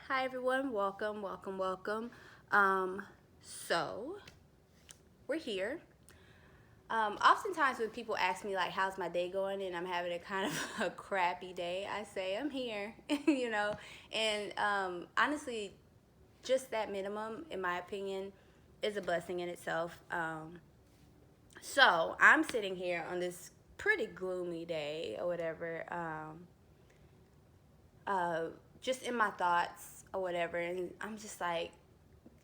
Hi everyone, welcome. So we're here. Oftentimes when people ask me like, "How's my day going?" and I'm having a kind of a crappy day, I say I'm here, you know. And honestly, just that minimum, in my opinion, is a blessing in itself. So I'm sitting here on this pretty gloomy day or whatever. Uh, just in my thoughts or whatever, and I'm just like,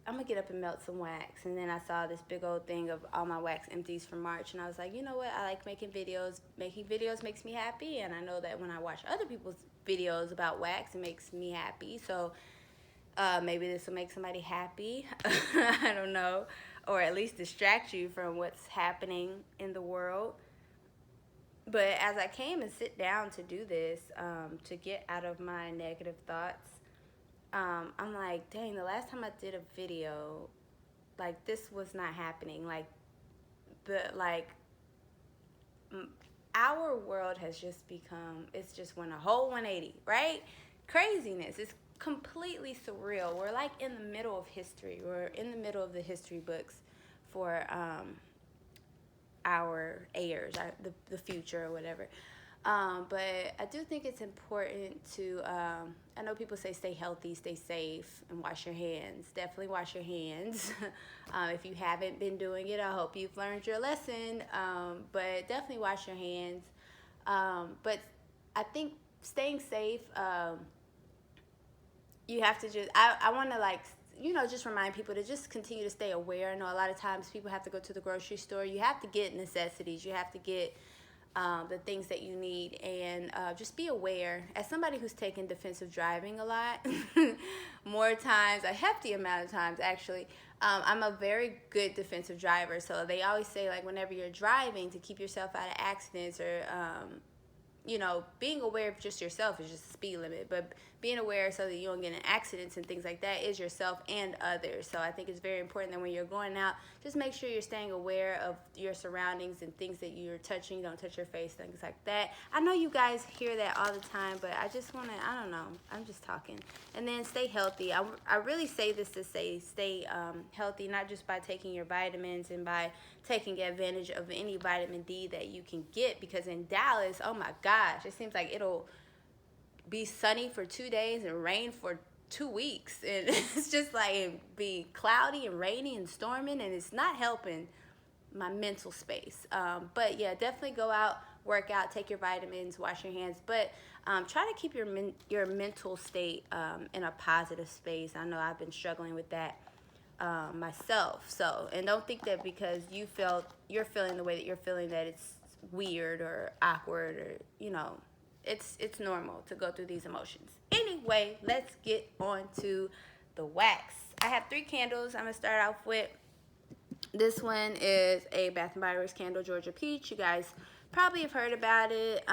I'm gonna get up and melt some wax. And then I saw this big old thing of all my wax empties from March, and I was like, you know what? I like making videos. Making videos makes me happy, and I know that when I watch other people's videos about wax, it makes me happy. So maybe this will make somebody happy. I don't know, or at least distract you from what's happening in the world. But as I came and sit down to do this, to get out of my negative thoughts, I'm like, dang, the last time I did a video, like this was not happening. The like our world has just become, it's just went a whole 180, right? Craziness. It's completely surreal. We're like in the middle of history. We're in the middle of the history books for our heirs, the future or whatever. But I do think it's important to, I know people say stay healthy, stay safe, and wash your hands. Definitely wash your hands. If you haven't been doing it, I hope you've learned your lesson. But definitely wash your hands. But I think staying safe, you have to just, I want to like, just remind people to just continue to stay aware. I know a lot of times people have to go to the grocery store. You have to get necessities. You have to get the things that you need, and just be aware. As somebody who's taken defensive driving a lot, more times, a hefty amount of times actually, I'm a very good defensive driver. So they always say, like, whenever you're driving, to keep yourself out of accidents, or being aware of just yourself is just the speed limit, but being aware so that you don't get in accidents and things like that is yourself and others. So I think it's very important that when you're going out, just make sure you're staying aware of your surroundings and things that you're touching. Don't touch your face, things like that. I know you guys hear that all the time, but I just want to, I don't know, I'm just talking. And then stay healthy. I really say this to say stay healthy, not just by taking your vitamins and by taking advantage of any vitamin D that you can get, because in Dallas, oh my gosh, it seems like it'll be sunny for 2 days and rain for 2 weeks, and it's just like be cloudy and rainy and storming, and it's not helping my mental space. But yeah, definitely go out, work out, take your vitamins, wash your hands, but try to keep your mental state in a positive space. I know I've been struggling with that myself. So, and don't think that because you're feeling the way that you're feeling, that it's weird or awkward, or it's normal to go through these emotions. Anyway, let's get on to the wax. I have 3 candles. I'm gonna start off with, this one is a Bath and Body Works candle, Georgia Peach. You guys probably have heard about it.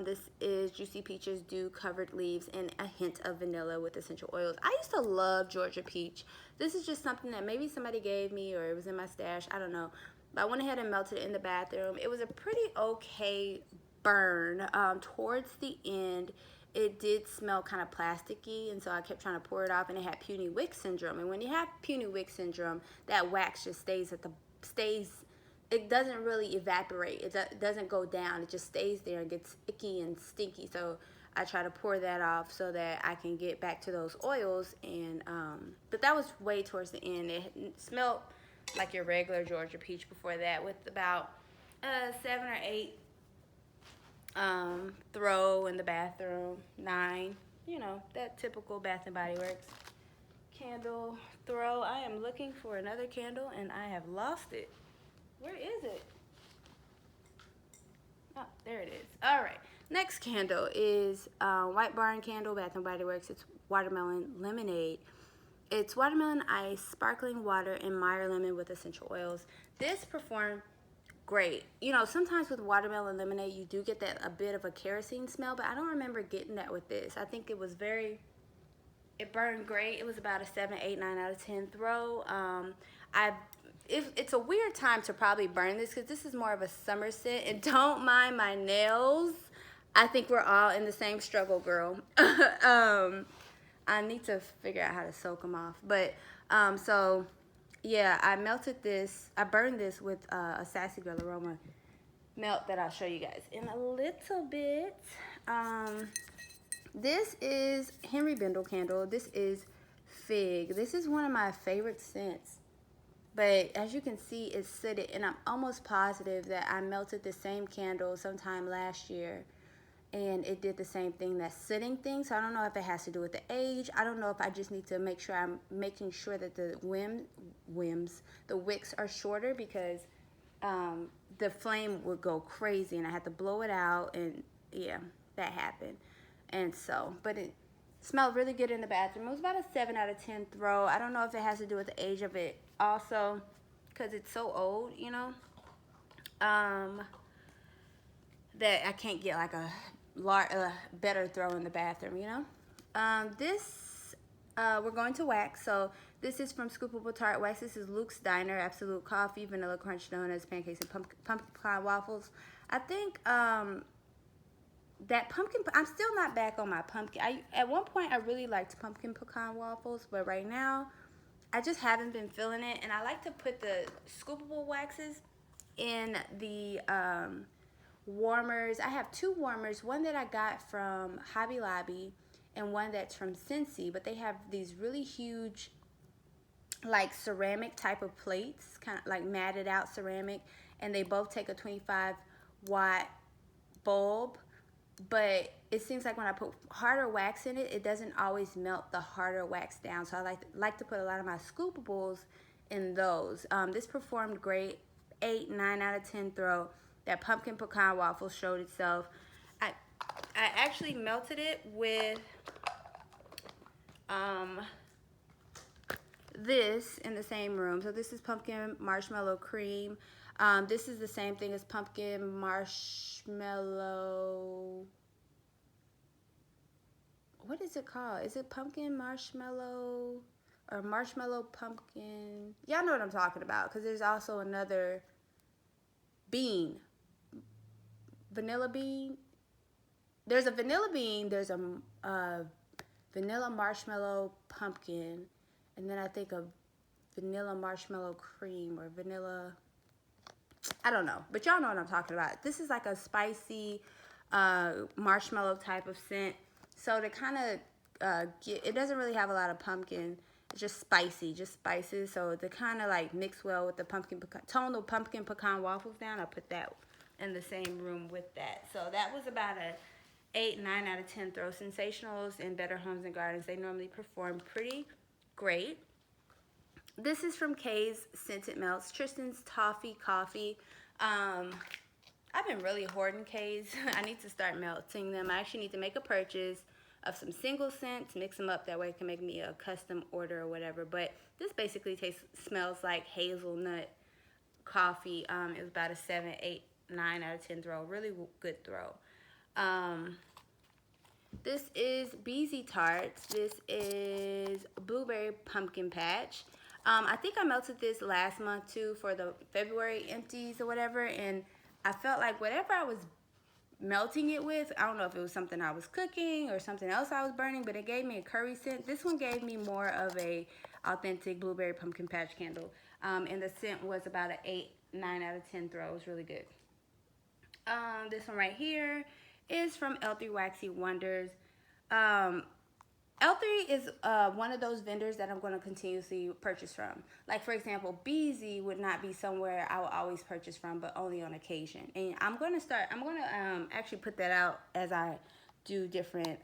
This is Juicy Peaches, Dew Covered Leaves, and a hint of vanilla with essential oils. I used to love Georgia Peach. This is just something that maybe somebody gave me, or it was in my stash. I don't know. But I went ahead and melted it in the bathroom. It was a pretty okay burn. Towards the end, it did smell kind of plasticky, and so I kept trying to pour it off, and it had puny wick syndrome. And when you have puny wick syndrome, that wax just stays, it doesn't really evaporate. It doesn't go down. It just stays there and gets icky and stinky. So I try to pour that off so that I can get back to those oils. And but that was way towards the end. It smelled like your regular Georgia Peach before that, with about 7 or 8 throw in the bathroom, 9, that typical Bath and Body Works candle throw. I am looking for another candle and I have lost it. Where is it? Oh, there it is. All right, next candle is White Barn candle, Bath and Body Works. It's watermelon lemonade. It's watermelon ice, sparkling water, and Meyer lemon with essential oils. This performed great. Sometimes with watermelon lemonade, you do get that a bit of a kerosene smell, but I don't remember getting that with this. I think it burned great. It was about a 7, 8, 9 out of 10 throw. It's a weird time to probably burn this, because this is more of a summer scent, and don't mind my nails. I think we're all in the same struggle, girl. I need to figure out how to soak them off. But so yeah, I melted this. I burned this with a Sassy Girl Aroma melt that I'll show you guys in a little bit. This is Henry Bendel candle. This is Fig. This is one of my favorite scents. But as you can see, it's sooted, and I'm almost positive that I melted the same candle sometime last year, and it did the same thing, that sitting thing. So I don't know if it has to do with the age. I don't know if I just need to make sure I'm making sure that the the wicks are shorter, because the flame would go crazy, and I had to blow it out, and yeah, that happened. And so, but it smelled really good in the bathroom. It was about a 7 out of 10 throw. I don't know if it has to do with the age of it also, because it's so old, you know, that I can't get like a better throw in the bathroom, you know. We're going to wax. So this is from Scoopable Tart Wax. This is Luke's Diner, Absolute Coffee, Vanilla Crunch Donuts, Pancakes, and pumpkin pie waffles. I think that pumpkin, I'm still not back on my pumpkin. At one point I really liked pumpkin pecan waffles, but right now I just haven't been feeling it. And I like to put the scoopable waxes in the warmers. I have 2 warmers, one that I got from Hobby Lobby and one that's from Scentsy, but they have these really huge like ceramic type of plates, kind of like matted out ceramic, and they both take a 25-watt bulb. But it seems like when I put harder wax in it, it doesn't always melt the harder wax down. So I like to put a lot of my scoopables in those. This performed great, 8, 9 out of 10 throw. That pumpkin pecan waffle showed itself. I actually melted it with this in the same room. So this is pumpkin marshmallow cream. This is the same thing as pumpkin marshmallow. What is it called? Is it pumpkin marshmallow or marshmallow pumpkin? Y'all know what I'm talking about, because there's also another bean. Vanilla bean. There's a vanilla bean. There's a vanilla marshmallow pumpkin. And then I think of vanilla marshmallow cream or vanilla, I don't know, but y'all know what I'm talking about. This is like a spicy marshmallow type of scent. So to kind of it doesn't really have a lot of pumpkin. It's just spicy, just spices. So to kind of like mix well with the pumpkin pecan, tone the pumpkin pecan waffles down, I put that in the same room with that. So that was about a 8, 9 out of 10 throw. Sensationals and Better Homes and Gardens, they normally perform pretty great. This is from Kay's Scented Melts, Tristan's Toffee Coffee. I've been really hoarding Kay's. I need to start melting them. I actually need to make a purchase of some single scents, mix them up. That way it can make me a custom order or whatever. But this basically smells like hazelnut coffee. It was about a 7, 8, 9 out of 10 throw. Really good throw. This is Beezy Tarts. This is Blueberry Pumpkin Patch. I think I melted this last month too for the February empties or whatever, and I felt like whatever I was melting it with, I don't know if it was something I was cooking or something else I was burning, but it gave me a curry scent. This one gave me more of a authentic Blueberry Pumpkin Patch candle, and the scent was about an 8, 9 out of 10 throw. It was really good. This one right here is from L3 Waxy Wonders. L3 is one of those vendors that I'm going to continuously purchase from. Like, for example, BZ would not be somewhere I will always purchase from, but only on occasion. And I'm going to actually put that out as I do different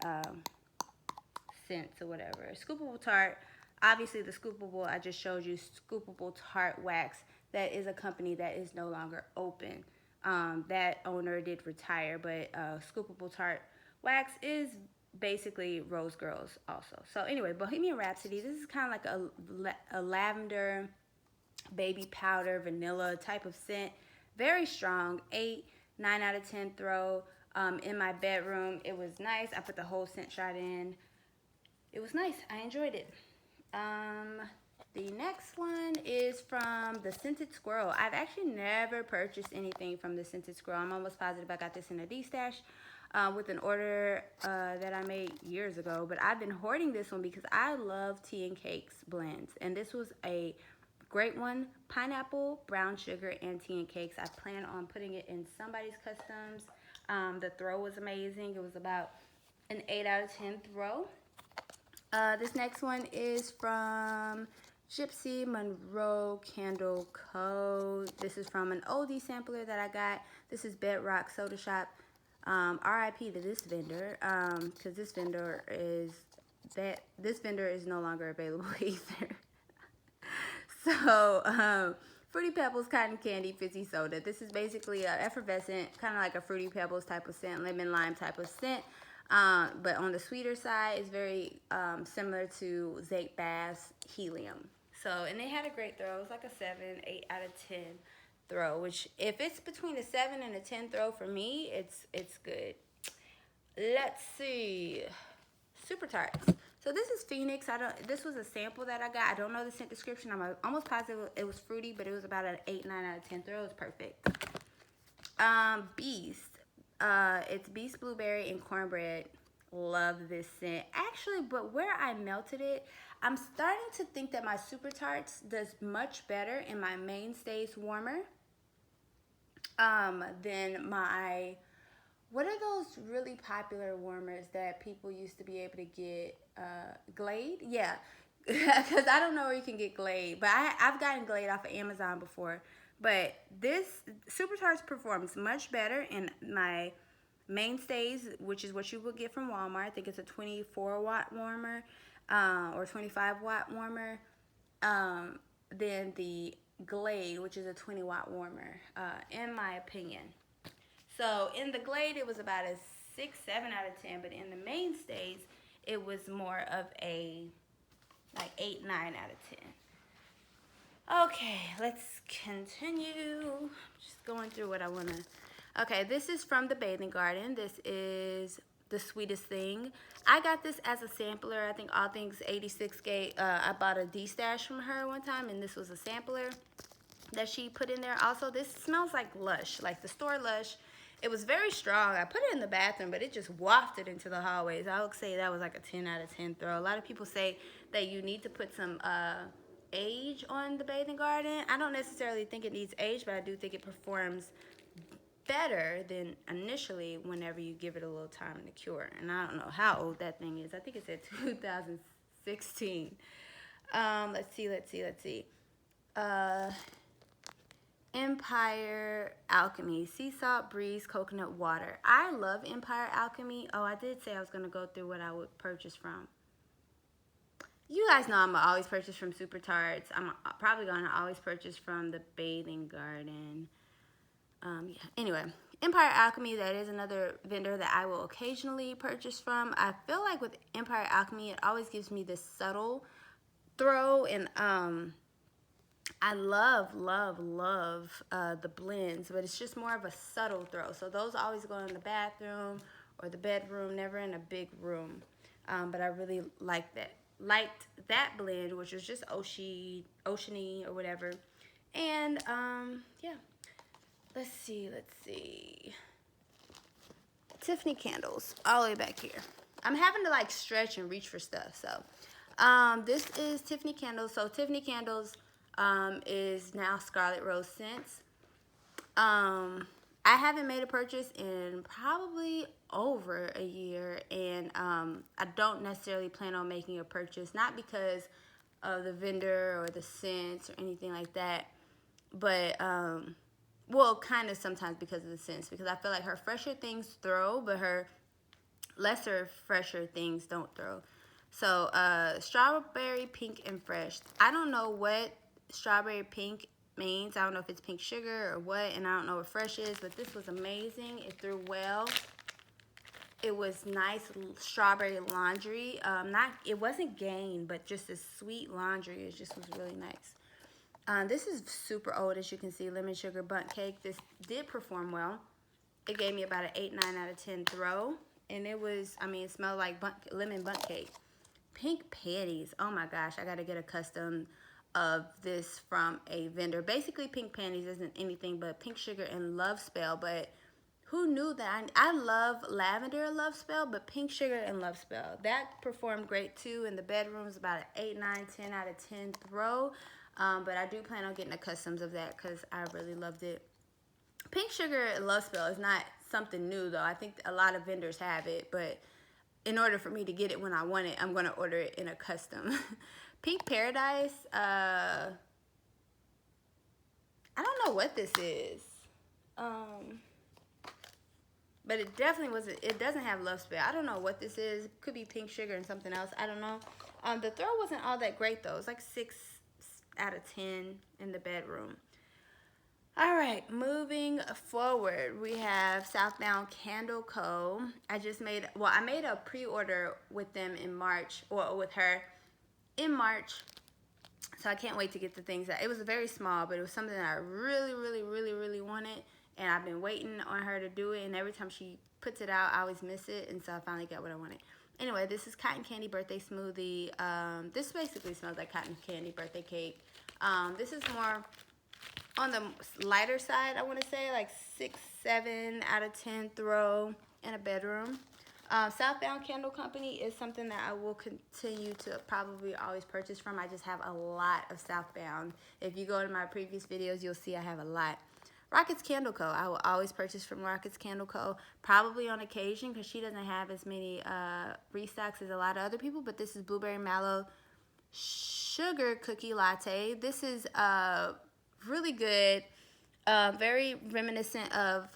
scents or whatever. Scoopable Tart, obviously the Scoopable, I just showed you, Scoopable Tart Wax. That is a company that is no longer open. That owner did retire, but Scoopable Tart Wax is basically Rose Girls also. So anyway, Bohemian Rhapsody, this is kind of like a lavender, baby powder, vanilla type of scent. Very strong, 8, 9 out of 10 throw. In my bedroom, it was nice. I put the whole scent shot in. It was nice. I enjoyed it. The next one is from the Scented Squirrel. I've actually never purchased anything from the Scented Squirrel. I'm almost positive I got this in a D-stash. with an order that I made years ago. But I've been hoarding this one because I love tea and cakes blends. And this was a great one. Pineapple, brown sugar, and tea and cakes. I plan on putting it in somebody's customs. The throw was amazing. It was about an 8 out of 10 throw. This next one is from Gypsy Monroe Candle Co. This is from an oldie sampler that I got. This is Bedrock Soda Shop. RIP to this vendor, because this vendor is no longer available either. So, Fruity Pebbles Cotton Candy Fizzy Soda. This is basically a effervescent, kind of like a Fruity Pebbles type of scent, lemon lime type of scent. But on the sweeter side, it's very similar to Zake Bass Helium. So, and they had a great throw. It was like a 7, 8 out of 10 throw, which if it's between a 7 and a 10 throw for me, it's good. Let's see. Super Tarts. So this is Phoenix. This was a sample that I got. I don't know the scent description. I'm almost positive it was fruity, but it was about an 8, 9 out of 10 throw. It was perfect. Beast. It's Beast Blueberry and Cornbread. Love this scent. Actually, but where I melted it, I'm starting to think that my Super Tarts does much better in my Mainstays warmer than my... What are those really popular warmers that people used to be able to get? Glade? Yeah. Because I don't know where you can get Glade. But I've gotten Glade off of Amazon before. But this Super Tarts performs much better in my Mainstays, which is what you will get from Walmart. I think it's a 24-watt warmer or 25-watt warmer than the Glade, which is a 20-watt warmer, in my opinion. So in the Glade, it was about a 6, 7 out of 10, but in the Mainstays, it was more of a like 8, 9 out of 10. Okay, let's continue. Just going through what I want to... Okay, this is from the Bathing Garden. This is The Sweetest Thing. I got this as a sampler. I think All Things 86 Gate. I bought a D-stash from her one time, and this was a sampler that she put in there. Also, this smells like Lush, like the store Lush. It was very strong. I put it in the bathroom, but it just wafted into the hallways. I would say that was like a 10 out of 10 throw. A lot of people say that you need to put some age on the Bathing Garden. I don't necessarily think it needs age, but I do think it performs better than initially whenever you give it a little time to cure. And I don't know how old that thing is. I think it said 2016. Let's see. Empire Alchemy, Sea Salt Breeze Coconut Water. I love Empire Alchemy. Oh, I did say I was going to go through what I would purchase from. You guys know I'm going to always purchase from Super Tarts. I'm probably going to always purchase from the Bathing Garden. Yeah. Anyway, Empire Alchemy, that is another vendor that I will occasionally purchase from. I feel like with Empire Alchemy, it always gives me this subtle throw, and I love the blends, but it's just more of a subtle throw. So those always go in the bathroom or the bedroom, never in a big room. But I really liked that blend, which was just oceany or whatever. And yeah, let's see. Tiffany candles, all the way back here. I'm having to like stretch and reach for stuff. So this is Tiffany candles. So Tiffany candles is now Scarlet Rose Scents. I haven't made a purchase in probably over a year, and I don't necessarily plan on making a purchase, not because of the vendor or the scents or anything like that, but well, kind of sometimes because of the scents, because I feel like her fresher things throw, but her lesser fresher things don't throw. So strawberry pink and fresh. I don't know what strawberry pink means. I don't know if it's pink sugar or what, and I don't know what fresh is, but this was amazing. It threw well. It was nice strawberry laundry. It wasn't Gain, but just a sweet laundry. It just was really nice. This is super old, as you can see. Lemon sugar bundt cake. This did perform well. It gave me about an 8, 9 out of 10 throw, and it was, it smelled like lemon bundt cake. Pink panties. Oh my gosh, I gotta get a custom of this from a vendor. Basically, pink panties isn't anything but pink sugar and love spell, but who knew that I love lavender love spell, but pink sugar and love spell, that performed great too in the bedroom. It's about an 8, 9, 10 out of 10 throw. But I do plan on getting the customs of that because I really loved it. Pink sugar and love spell is not something new though. I think a lot of vendors have it, but in order for me to get it when I want it, I'm going to order it in a custom. Pink Paradise, I don't know what this is. But it definitely wasn't, it doesn't have love spell. I don't know what this is. It could be pink sugar and something else. I don't know. The throw wasn't all that great though. It's like 6 out of 10 in the bedroom. All right, moving forward, we have Southbound Candle Co. I made a pre-order with them in March, or with her in March. So I can't wait to get the things out. It was very small, but it was something that I really, really, really, really wanted. And I've been waiting on her to do it. And every time she puts it out, I always miss it. And so I finally got what I wanted. Anyway, this is Cotton Candy Birthday Smoothie. This basically smells like cotton candy birthday cake. This is more on the lighter side, I want to say. Like 6, 7 out of 10 throw in a bedroom. Southbound Candle Company is something that I will continue to probably always purchase from. I just have a lot of Southbound. If you go to my previous videos, you'll see I have a lot. Rockets Candle Co. I will always purchase from Rockets Candle Co. Probably on occasion because she doesn't have as many restocks as a lot of other people. But this is Blueberry Mallow Sugar Cookie Latte. This is really good. Very reminiscent of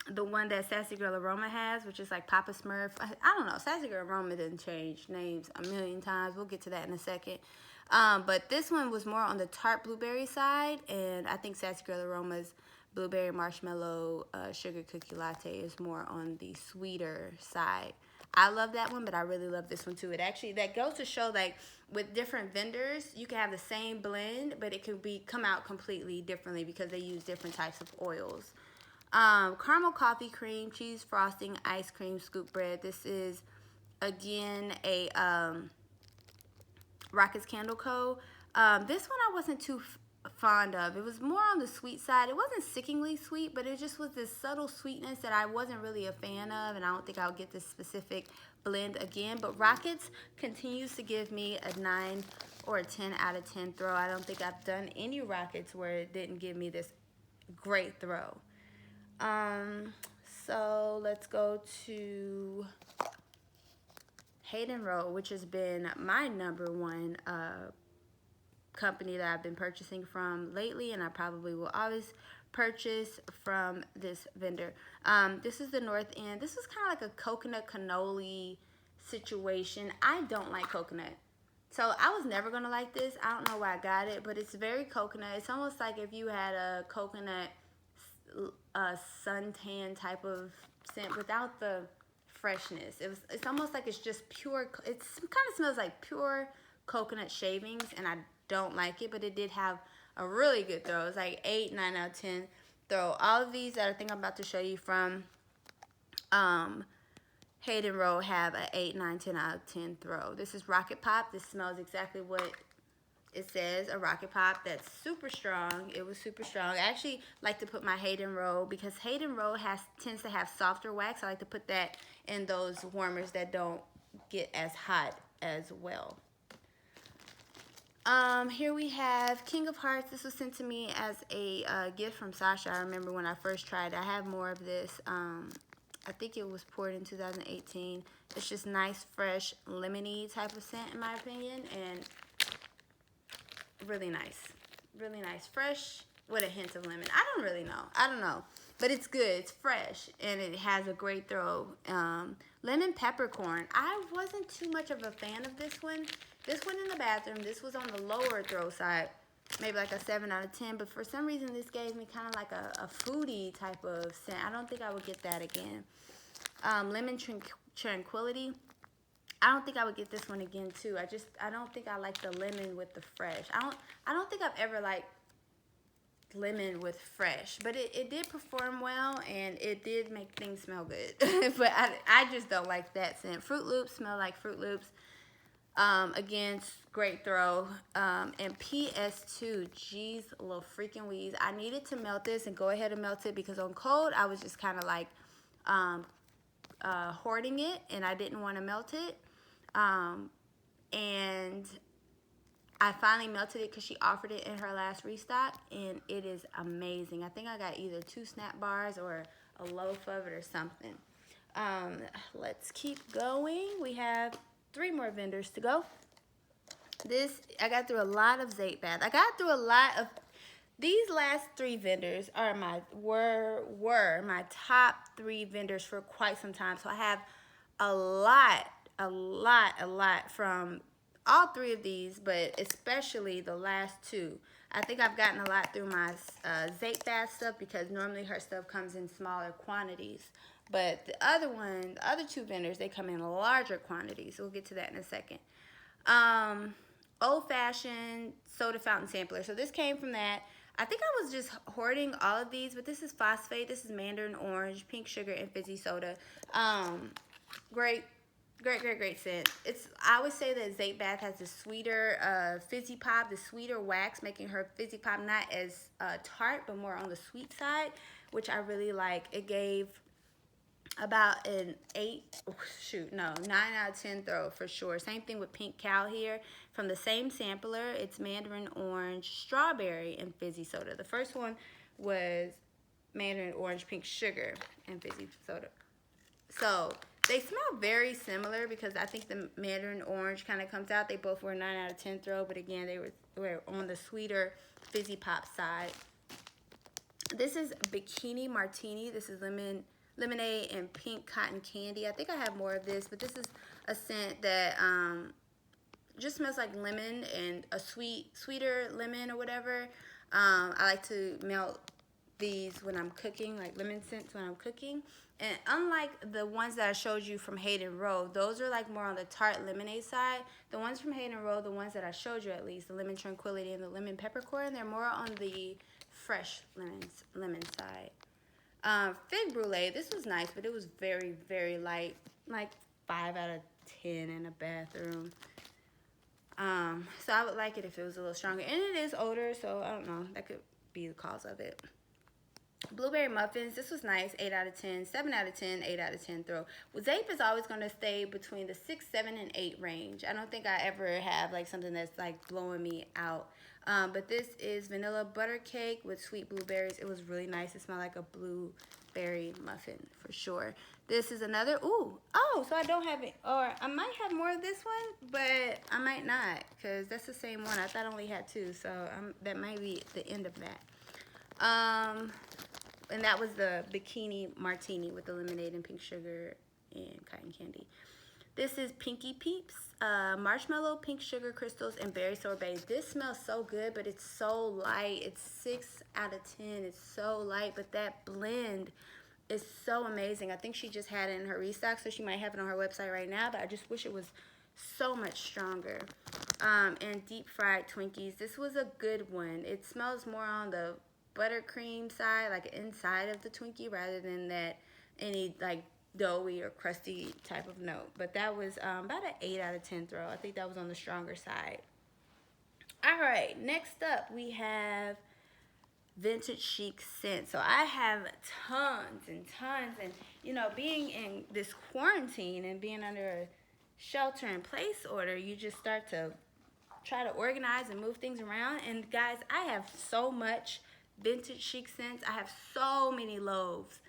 the one that Sassy Girl Aroma has, which is like Papa Smurf. I don't know. Sassy Girl Aroma didn't change names a million times. We'll get to that in a second. But this one was more on the tart blueberry side, and I think Sassy Girl Aroma's Blueberry Marshmallow Sugar Cookie Latte is more on the sweeter side. I love that one, but I really love this one too. That goes to show, like, with different vendors, you can have the same blend, but it could come out completely differently because they use different types of oils. Caramel coffee cream, cheese frosting, ice cream, scoop bread. This is, again, a Rockets Candle Co. This one I wasn't too fond of. It was more on the sweet side. It wasn't sickeningly sweet, but it just was this subtle sweetness that I wasn't really a fan of, and I don't think I'll get this specific blend again. But Rockets continues to give me a 9 or a 10 out of 10 throw. I don't think I've done any Rockets where it didn't give me this great throw. So let's go to Hayden Road, which has been my #1 company that I've been purchasing from lately, and I probably will always purchase from this vendor. This is the North End. This is kind of like a coconut cannoli situation. I don't like coconut, so I was never gonna like this. I don't know why I got it, but it's very coconut. It's almost like if you had a coconut suntan type of scent without the freshness. It's almost like it's just pure. It kind of smells like pure coconut shavings, and I don't like it, but it did have a really good throw. It's like 8, 9 out of 10 throw. All of these that I think I'm about to show you from Hayden Road have an 8, 9, 10 out of 10 throw. This is Rocket Pop. This smells exactly what it says, a Rocket Pop. That's super strong. It was super strong. I actually like to put my Hayden Road, because Hayden Road tends to have softer wax. I like to put that in those warmers that don't get as hot as well. Here we have King of Hearts. This was sent to me as a gift from Sasha. I remember when I first tried it. I have more of this. I think it was poured in 2018. It's just nice, fresh, lemony type of scent in my opinion, and really nice. Really nice. Fresh with a hint of lemon. I don't really know. I don't know. But it's good. It's fresh, and it has a great throw. Lemon Peppercorn. I wasn't too much of a fan of this one. This one in the bathroom, this was on the lower throw side. Maybe like a 7 out of 10. But for some reason, this gave me kind of like a foodie type of scent. I don't think I would get that again. Lemon Tranquility. I don't think I would get this one again too. I don't think I like the lemon with the fresh. I don't think I've ever liked lemon with fresh, but it did perform well, and it did make things smell good. But I just don't like that scent. Fruit Loops smell like Fruit Loops. Again, great throw. And PS2, geez, a little freaking wheeze. I needed to melt this and go ahead and melt it because on cold, I was just kind of like hoarding it and I didn't want to melt it. And I finally melted it because she offered it in her last restock and it is amazing. I think I got either 2 snap bars or a loaf of it or something. Let's keep going. We have 3 more vendors to go. I got through a lot of Zape Bath. I got through a lot of these last 3 vendors are were my top 3 vendors for quite some time. So I have a lot from all 3 of these, but especially the last 2. I think I've gotten a lot through my Zape Bath stuff because normally her stuff comes in smaller quantities. But the other 2 vendors, they come in larger quantities. We'll get to that in a second. Old Fashioned Soda Fountain Sampler. So this came from that. I think I was just hoarding all of these, but this is phosphate. This is mandarin orange, pink sugar, and fizzy soda. Great scent. I always say that Zape Bath has the sweeter fizzy pop, the sweeter wax, making her fizzy pop not as tart, but more on the sweet side, which I really like. It gave about an 9 out of 10 throw for sure. Same thing with Pink Cow here. From the same sampler, it's mandarin orange, strawberry, and fizzy soda. The first one was mandarin orange, pink sugar, and fizzy soda. So they smell very similar because I think the mandarin orange kind of comes out. They both were 9 out of 10 throw, but again, they were on the sweeter fizzy pop side. This is Bikini Martini. This is lemonade and pink cotton candy. I think I have more of this, but this is a scent that just smells like lemon and a sweeter lemon or whatever. I like to melt these when I'm cooking, like lemon scents when I'm cooking. And unlike the ones that I showed you from Hayden Road, those are like more on the tart lemonade side. The ones from Hayden Road, the ones that I showed you at least, the lemon tranquility and the lemon peppercorn, they're more on the fresh lemon side. Fig Brulee, this was nice, but it was very, very light, like 5 out of 10 in a bathroom. So I would like it if it was a little stronger. And it is older, so I don't know. That could be the cause of it. Blueberry muffins, this was nice, 8 out of 10, 7 out of 10, 8 out of 10 throw. Well, Zape is always going to stay between the 6, 7, and 8 range. I don't think I ever have like something that's like blowing me out. But this is vanilla butter cake with sweet blueberries. It was really nice. It smelled like a blueberry muffin for sure. This is another, so I don't have it, or I might have more of this one, but I might not because that's the same one. I thought I only had 2, so that might be the end of that. And that was the Bikini Martini with the lemonade and pink sugar and cotton candy. This is Pinky Peeps, marshmallow, pink sugar crystals, and berry sorbet. This smells so good, but it's so light. It's 6 out of 10. It's so light, but that blend is so amazing. I think she just had it in her restock, so she might have it on her website right now, but I just wish it was so much stronger. And deep fried Twinkies. This was a good one. It smells more on the buttercream side, like inside of the Twinkie, rather than that any like doughy or crusty type of note. But that was about an 8 out of 10 throw. I think that was on the stronger side. All right, next up we have vintage chic scent. So I have tons and tons, and you know, being in this quarantine and being under a shelter in place order, you just start to try to organize and move things around. And guys, I have so much vintage chic scents. I have so many loaves,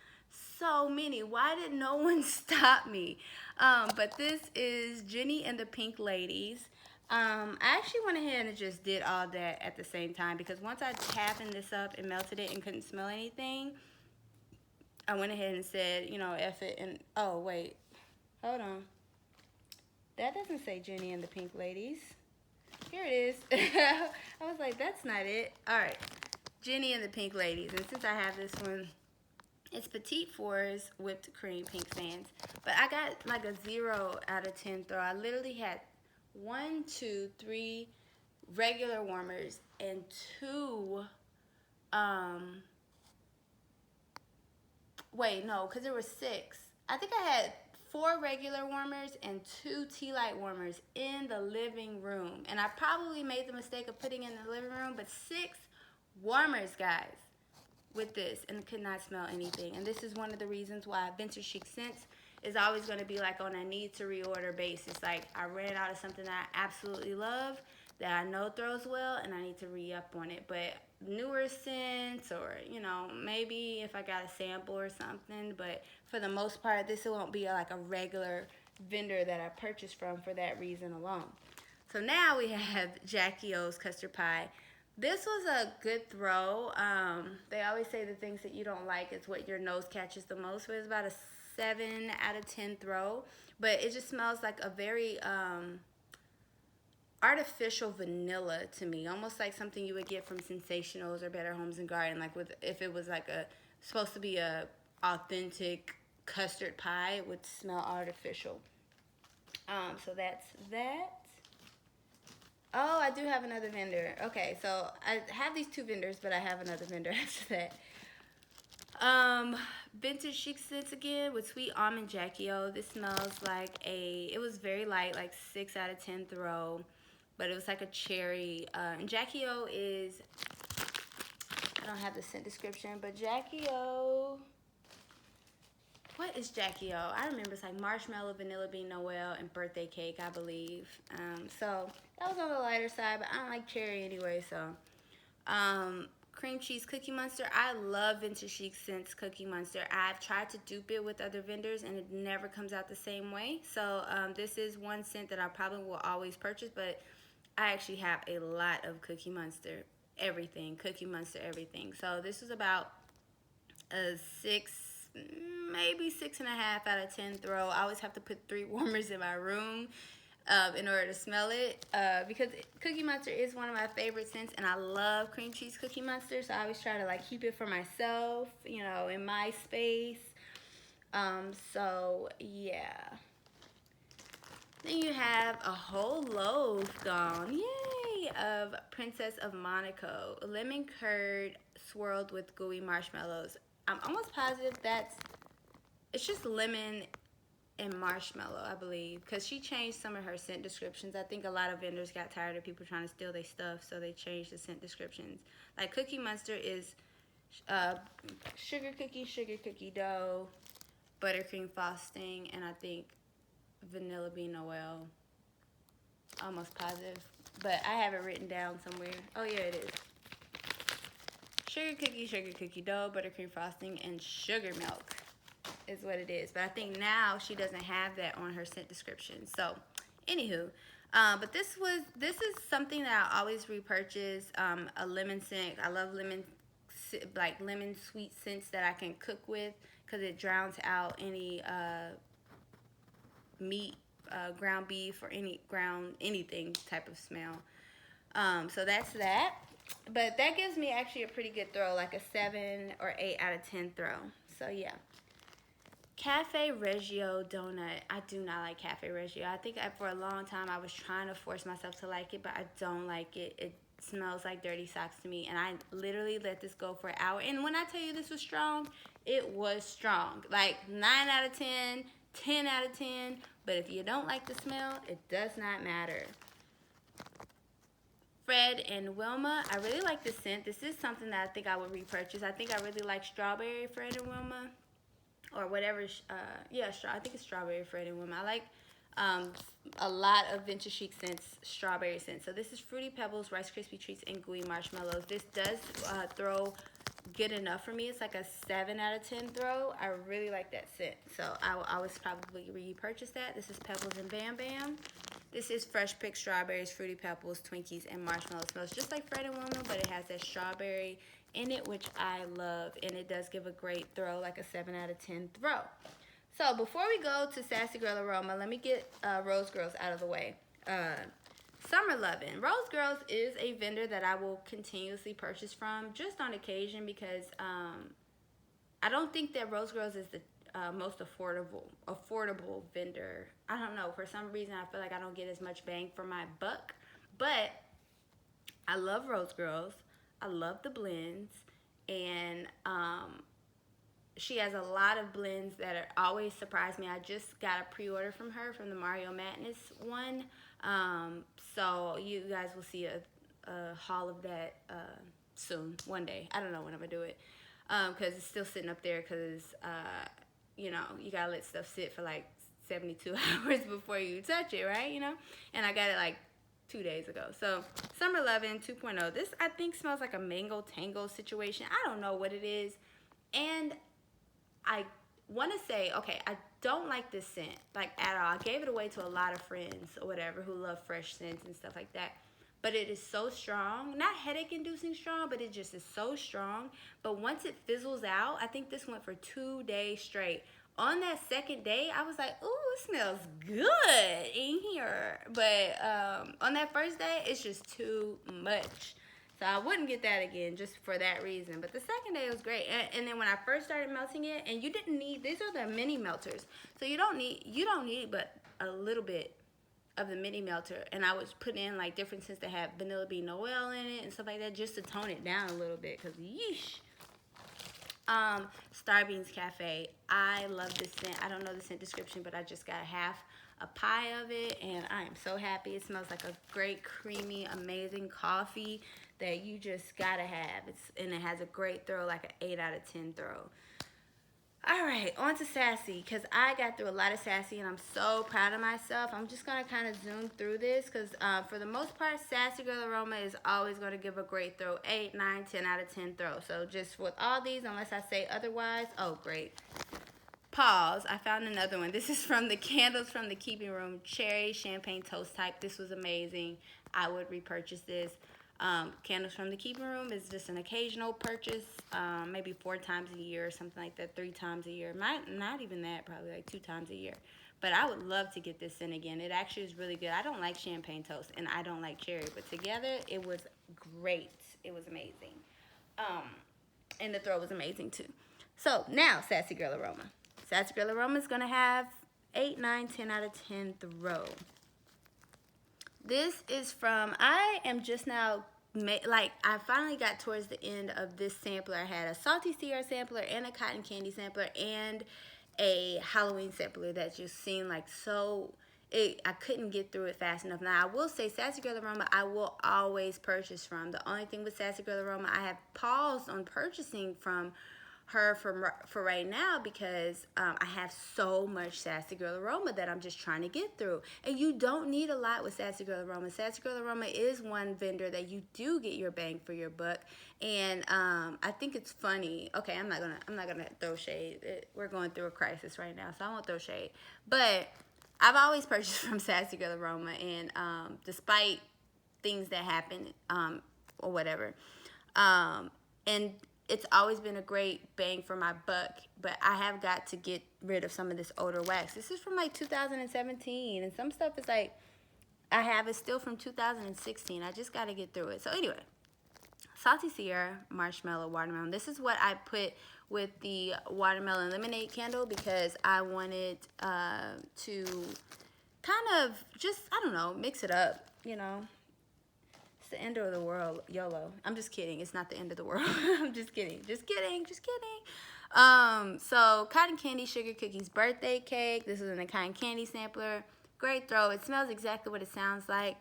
so many. Why did no one stop me? But this is Jenny and the Pink Ladies. I actually went ahead and just did all that at the same time because once I tapped this up and melted it and couldn't smell anything, I went ahead and said, you know, F it. And oh wait, hold on, that doesn't say Jenny and the Pink Ladies. Here it is. I was like, that's not it. All right, Jenny and the Pink Ladies. And since I have this one, it's Petite Fours whipped cream pink sands. But I got like a 0 out of 10 throw. I literally had 1, 2, 3 regular warmers and 2, wait, no, because there were 6. I think I had 4 regular warmers and 2 tea light warmers in the living room. And I probably made the mistake of putting in the living room, but 6 warmers, guys, with this, and could not smell anything. And this is one of the reasons why Vintage Chic Scents is always going to be like on a need to reorder basis. Like, I ran out of something that I absolutely love, that I know throws well, and I need to re-up on it. But newer scents, or, you know, maybe if I got a sample or something, but for the most part, this won't be like a regular vendor that I purchased from for that reason alone. So now we have Jackie O's custard pie. This was a good throw. They always say the things that you don't like is what your nose catches the most, but it's about a 7 out of 10 throw. But it just smells like a very artificial vanilla to me, almost like something you would get from Sensationals or Better Homes and Garden, like with, if it was like supposed to be a authentic custard pie, it would smell artificial. So that's that. Oh, I do have another vendor. Okay, so I have these 2 vendors, but I have another vendor after that. Vintage Chic Scents again with Sweet Almond Jackie O. This smells like it was very light, like 6 out of 10 throw, but it was like a cherry. And Jackie O is, I don't have the scent description, but Jackie O, what is Jackie O? I remember it's like marshmallow, vanilla bean, Noel, and birthday cake, I believe. So that was on the lighter side, but I don't like cherry anyway, so. Cream cheese Cookie Monster. I love Vintage Chic Scents Cookie Monster. I've tried to dupe it with other vendors, and it never comes out the same way. So this is one scent that I probably will always purchase, but I actually have a lot of Cookie Monster everything. Cookie Monster everything. So this is about a 6, maybe 6.5 out of 10 throw. I always have to put 3 warmers in my room in order to smell it, because Cookie Monster is one of my favorite scents, and I love cream cheese Cookie Monster, so I always try to like keep it for myself, you know, in my space. So yeah. Then you have a whole loaf gone, yay, of Princess of Monaco lemon curd swirled with gooey marshmallows. I'm almost positive it's just lemon and marshmallow, I believe, because she changed some of her scent descriptions. I think a lot of vendors got tired of people trying to steal their stuff, so they changed the scent descriptions. Like Cookie Monster is sugar cookie dough, buttercream frosting, and I think vanilla bean Noel. Almost positive, but I have it written down somewhere. Oh yeah, it is. Sugar cookie dough, buttercream frosting, and sugar milk is what it is. But I think now she doesn't have that on her scent description. So, anywho, but this is something that I always repurchase. A lemon scent. I love lemon sweet scents that I can cook with, because it drowns out any meat, ground beef, or anything type of smell. So that's that. But that gives me actually a pretty good throw, like a 7 or 8 out of 10 throw. So yeah. Cafe Reggio donut. I do not like Cafe Reggio. I think for a long time I was trying to force myself to like it, but I don't like it. It smells like dirty socks to me, and I literally let this go for an hour. And when I tell you this was strong, it was strong. Like 9 out of 10, 10 out of 10. But if you don't like the smell, it does not matter. Fred and Wilma. I really like this scent. This is something that I think I would repurchase. I think I really like strawberry Fred and Wilma, or whatever. I think it's strawberry Fred and Wilma. I like a lot of Vintage Chic Scents strawberry scents. So this is Fruity Pebbles, Rice Krispie Treats, and gooey marshmallows. This does throw good enough for me. It's like a 7 out of 10 throw. I really like that scent, so I will always probably repurchase that. This is Pebbles and Bam Bam. This is fresh picked strawberries, Fruity Pebbles, Twinkies, and marshmallow. Smells just like Fred and Wilma, but it has that strawberry in it, which I love, and it does give a great throw, like a 7 out of 10 throw. So before we go to Sassy Girl Aroma, let me get Rose Girls out of the way. Summer Lovin'. Rose Girls is a vendor that I will continuously purchase from, just on occasion, because I don't think that Rose Girls is the most affordable vendor. I don't know. For some reason, I feel like I don't get as much bang for my buck. But I love Rose Girls. I love the blends. And she has a lot of blends that are always surprise me. I just got a pre-order from her from the Mario Madness one. So you guys will see a haul of that soon, one day. I don't know when I'm gonna do it, because it's still sitting up there. Because you know, you gotta let stuff sit for like 72 hours before you touch it, right? You know, and I got it like 2 days ago. So Summer Lovin' 2.0. This I think smells like a mango tango situation. I don't know what it is, and I want to say, okay, I don't like this scent, like, at all. I gave it away to a lot of friends or whatever who love fresh scents and stuff like that. But it is so strong, not headache inducing strong, but it just is so strong. But once it fizzles out, I think this went for 2 days straight. On that second day, I was like, ooh, it smells good in here. But on that first day, it's just too much. So I wouldn't get that again just for that reason. But the second day was great. And then when I first started melting it, and you didn't need, these are the mini melters. So you don't need but a little bit of the mini melter. And I was putting in like different scents that have vanilla bean oil in it and stuff like that, just to tone it down a little bit, because yeesh. Starbeans Cafe. I love this scent. I don't know the scent description, but I just got half a pie of it, and I am so happy. It smells like a great, creamy, amazing coffee that you just gotta have. And it has a great throw, like an 8 out of 10 throw. All right, on to Sassy, because I got through a lot of Sassy, and I'm so proud of myself. I'm just going to kind of zoom through this, because for the most part, Sassy Girl Aroma is always going to give a great throw, 8, 9, 10 out of 10 throw. So just with all these, unless I say otherwise, oh, great. Pause. I found another one. This is from the Candles from the Keeping Room, Cherry Champagne Toast Type. This was amazing. I would repurchase this. Candles from the Keeping Room is just an occasional purchase, maybe 4 times a year or something like that, 3 times a year. Not even that, probably like 2 times a year. But I would love to get this in again. It actually is really good. I don't like champagne toast, and I don't like cherry, but together it was great. It was amazing. And the throw was amazing too. So now, Sassy Girl Aroma. Sassy Girl Aroma is going to have 8, 9, 10 out of 10 throw. This is from, I am just now, like, I finally got towards the end of this sampler. I had a Salty Sierra sampler and a Cotton Candy sampler and a Halloween sampler that just seemed like so, I couldn't get through it fast enough. Now, I will say Sassy Girl Aroma, I will always purchase from. The only thing with Sassy Girl Aroma, I have paused on purchasing from her for right now, because I have so much Sassy Girl Aroma that I'm just trying to get through. And you don't need a lot with Sassy Girl Aroma. Sassy Girl Aroma is one vendor that you do get your bang for your buck. And I think it's funny. Okay, I'm not gonna throw shade. We're going through a crisis right now, so I won't throw shade. But I've always purchased from Sassy Girl Aroma, and despite things that happen or whatever, and it's always been a great bang for my buck, but I have got to get rid of some of this older wax. This is from like 2017, and some stuff is like, I have it still from 2016. I just got to get through it. So anyway, Salty Sierra Marshmallow Watermelon. This is what I put with the Watermelon Lemonade candle, because I wanted to kind of just, I don't know, mix it up, you know. It's the end of the world, YOLO. I'm just kidding. It's not the end of the world. I'm just kidding. Just kidding. So Cotton Candy Sugar Cookies Birthday Cake. This is in a Cotton Candy sampler. Great throw. It smells exactly what it sounds like.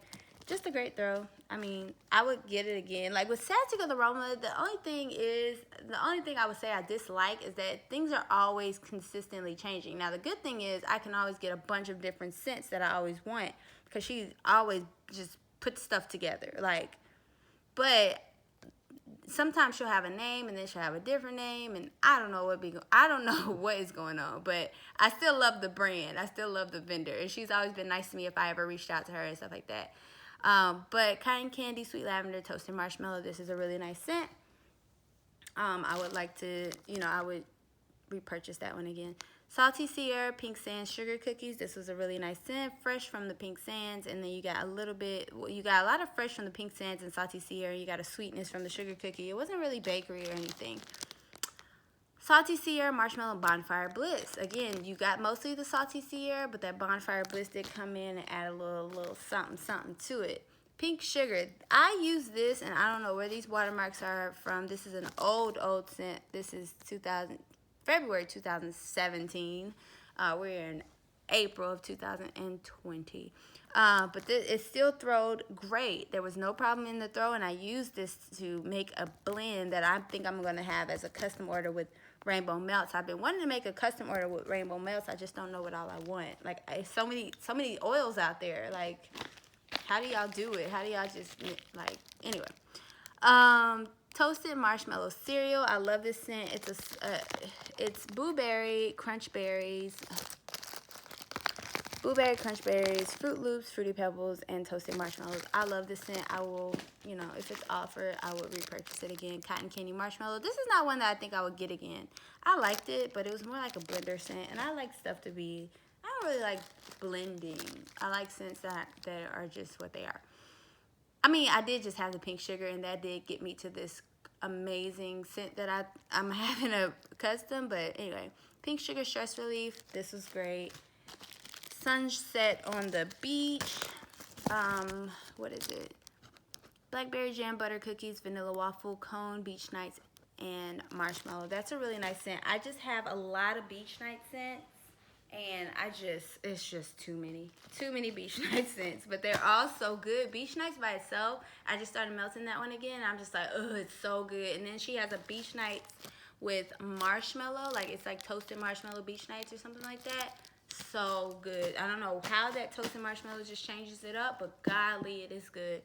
Just a great throw. I mean, I would get it again. Like with Sassy Girl Aroma, the only thing I would say I dislike is that things are always consistently changing. Now, the good thing is I can always get a bunch of different scents that I always want, because she always just put stuff together, like, but sometimes she'll have a name and then she'll have a different name, and I don't know what is going on, but I still love the brand. I still love the vendor, and she's always been nice to me if I ever reached out to her and stuff like that. But Cotton Candy Sweet Lavender Toasted Marshmallow, this is a really nice scent. I would like to, I would repurchase that one again. Salty Sierra Pink Sands Sugar Cookies. This was a really nice scent, fresh from the Pink Sands, and then you got a lot of fresh from the Pink Sands and Salty Sierra. You got a sweetness from the sugar cookie. It wasn't really bakery or anything. Salty Sierra Marshmallow Bonfire Bliss. Again, you got mostly the Salty Sierra, but that Bonfire Bliss did come in and add a little something to it. Pink Sugar. I use this, and I don't know where these watermarks are from. This is an old scent. This is February 2017. We're in April of 2020. But it still throwed great. There was no problem in the throw, and I used this to make a blend that I think I'm going to have as a custom order with rainbow melts. I've been wanting to make a custom order with rainbow melts. I just don't know what all I want. Like, so many oils out there. Like, how do y'all do it? How do y'all just, like, anyway. Toasted marshmallow cereal. I love this scent. It's blueberry, crunch berries, Fruit Loops, Fruity Pebbles, and toasted marshmallows. I love this scent. I will, if it's offered, I would repurchase it again. Cotton candy marshmallow. This is not one that I think I would get again. I liked it, but it was more like a blender scent, and I like stuff to be, I don't really like blending. I like scents that are just what they are. I mean, I did just have the pink sugar, and that did get me to this amazing scent that I'm having a custom, but anyway. Pink sugar stress relief. This was great. Sunset on the beach. What is it? Blackberry jam butter cookies, vanilla waffle cone, beach nights, and marshmallow. That's a really nice scent. I just have a lot of beach night scents, and it's just too many beach night scents, but they're all so good. Beach nights by itself, I just started melting that one again. I'm just like, oh, it's so good. And then she has a beach nights with marshmallow, like it's like toasted marshmallow beach nights or something like that. So good. I don't know how that toasted marshmallow just changes it up, but golly, it is good.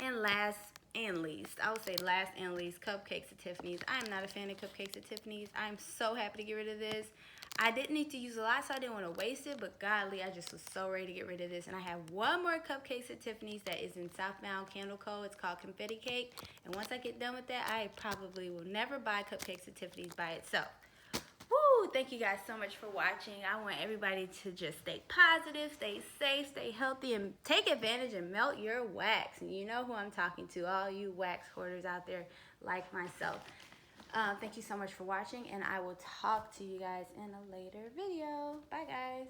And last and least, I would say last and least, cupcakes at Tiffany's. I am not a fan of cupcakes at Tiffany's. I'm so happy to get rid of this. I didn't need to use a lot, so I didn't want to waste it, but golly, I just was so ready to get rid of this. And I have one more cupcakes at Tiffany's that is in Southbound Candle Co. It's called Confetti Cake. And once I get done with that, I probably will never buy cupcakes at Tiffany's by itself. Woo! Thank you guys so much for watching. I want everybody to just stay positive, stay safe, stay healthy, and take advantage and melt your wax. And you know who I'm talking to, all you wax hoarders out there like myself. Thank you so much for watching, and I will talk to you guys in a later video. Bye, guys.